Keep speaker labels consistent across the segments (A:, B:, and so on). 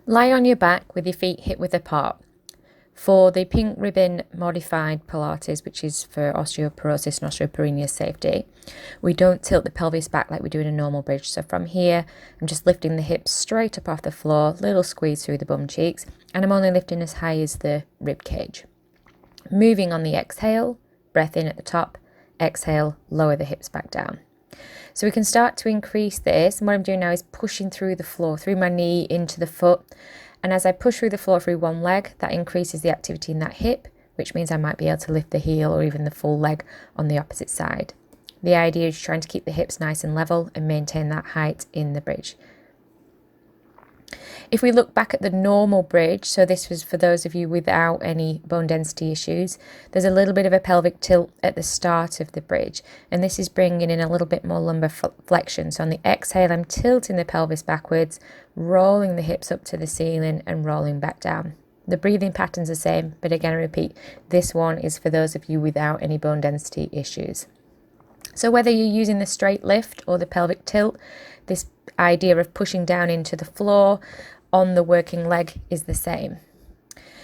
A: Lie on your back with your feet hip width apart. For the pink ribbon modified Pilates, which is for osteoporosis and osteoporosis safety, we don't tilt the pelvis back like we do in a normal bridge. So from here, I'm just lifting the hips straight up off the floor, little squeeze through the bum cheeks, and I'm only lifting as high as the rib cage. Moving on the exhale, breath in at the top, exhale, lower the hips back down. So we can start to increase this, and what I'm doing now is pushing through the floor, through my knee into the foot. And as I push through the floor through one leg, that increases the activity in that hip, which means I might be able to lift the heel or even the full leg on the opposite side. The idea is trying to keep the hips nice and level and maintain that height in the bridge. If we look back at the normal bridge, so this was for those of you without any bone density issues, there's a little bit of a pelvic tilt at the start of the bridge, and this is bringing in a little bit more lumbar flexion. So on the exhale, I'm tilting the pelvis backwards, rolling the hips up to the ceiling and rolling back down. The breathing pattern's the same, but again, I repeat, this one is for those of you without any bone density issues. So whether you're using the straight lift or the pelvic tilt, this idea of pushing down into the floor on the working leg is the same.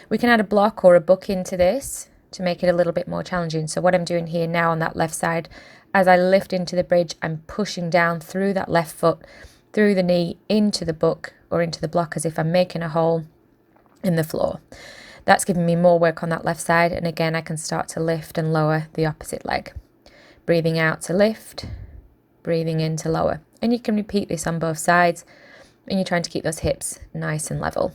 A: We can add a block or a book into this to make it a little bit more challenging. So what I'm doing here now on that left side, as I lift into the bridge, I'm pushing down through that left foot, through the knee, into the book or into the block as if I'm making a hole in the floor. That's giving me more work on that left side, and again I can start to lift and lower the opposite leg. Breathing out to lift, breathing in to lower. And you can repeat this on both sides, and you're trying to keep those hips nice and level.